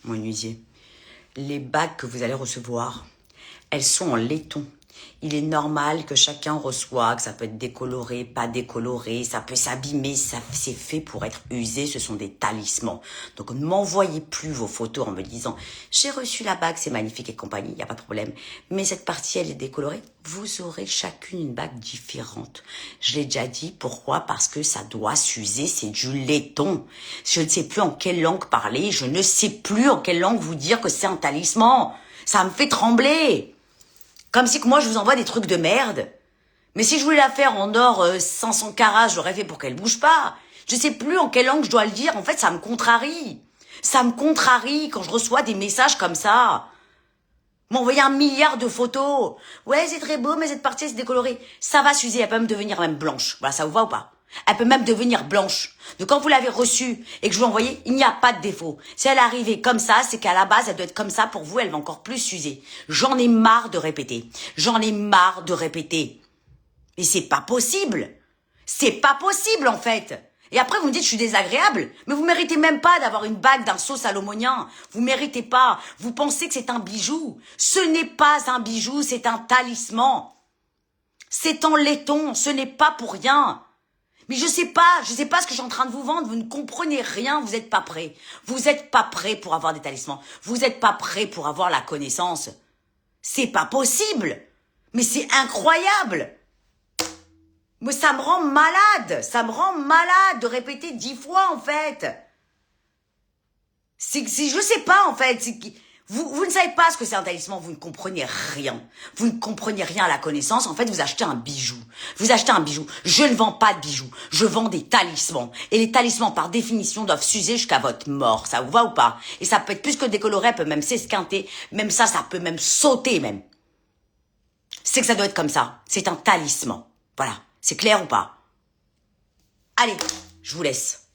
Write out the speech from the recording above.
menuisier. Les bagues que vous allez recevoir, elles sont en laiton. Il est normal que chacun reçoive, que ça peut être décoloré, pas décoloré, ça peut s'abîmer, c'est fait pour être usé, ce sont des talismans. Donc ne m'envoyez plus vos photos en me disant « j'ai reçu la bague, c'est magnifique et compagnie, il n'y a pas de problème, mais cette partie elle est décolorée ». Vous aurez chacune une bague différente. Je l'ai déjà dit, pourquoi? Parce que ça doit s'user, c'est du laiton. Je ne sais plus en quelle langue parler, je ne sais plus en quelle langue vous dire que c'est un talisman. Ça me fait trembler. Comme si que moi, je vous envoie des trucs de merde. Mais si je voulais la faire en or 500 carats, je l'aurais fait pour qu'elle bouge pas. Je sais plus en quelle langue je dois le dire. En fait, ça me contrarie. Ça me contrarie quand je reçois des messages comme ça. M'envoyer 1 milliard de photos. Ouais, c'est très beau, mais cette partie, c'est décoloré. Ça va s'user, elle peut même devenir même blanche. Voilà, ça vous va ou pas? Elle peut même devenir blanche. Donc quand vous l'avez reçue et que je vous l'envoyez, il n'y a pas de défaut. Si elle est arrivée comme ça, c'est qu'à la base, elle doit être comme ça pour vous, elle va encore plus s'user. J'en ai marre de répéter. J'en ai marre de répéter. Et c'est pas possible. C'est pas possible, en fait. Et après, vous me dites, je suis désagréable. Mais vous méritez même pas d'avoir une bague d'un sceau salomonien. Vous méritez pas. Vous pensez que c'est un bijou. Ce n'est pas un bijou, c'est un talisman. C'est en laiton, ce n'est pas pour rien. Mais je sais pas ce que je suis en train de vous vendre, vous ne comprenez rien, vous n'êtes pas prêts. Vous n'êtes pas prêts pour avoir des talismans. Vous n'êtes pas prêts pour avoir la connaissance. C'est pas possible. Mais c'est incroyable. Mais ça me rend malade. Ça me rend malade de répéter 10 fois, en fait. Je sais pas, en fait. Vous ne savez pas ce que c'est un talisman, vous ne comprenez rien. Vous ne comprenez rien à la connaissance. En fait, vous achetez un bijou. Vous achetez un bijou. Je ne vends pas de bijoux. Je vends des talismans. Et les talismans, par définition, doivent s'user jusqu'à votre mort. Ça vous va ou pas? Et ça peut être plus que décoloré, ça peut même s'esquinter. Même ça peut même sauter, même. C'est que ça doit être comme ça. C'est un talisman. Voilà. C'est clair ou pas? Allez, je vous laisse.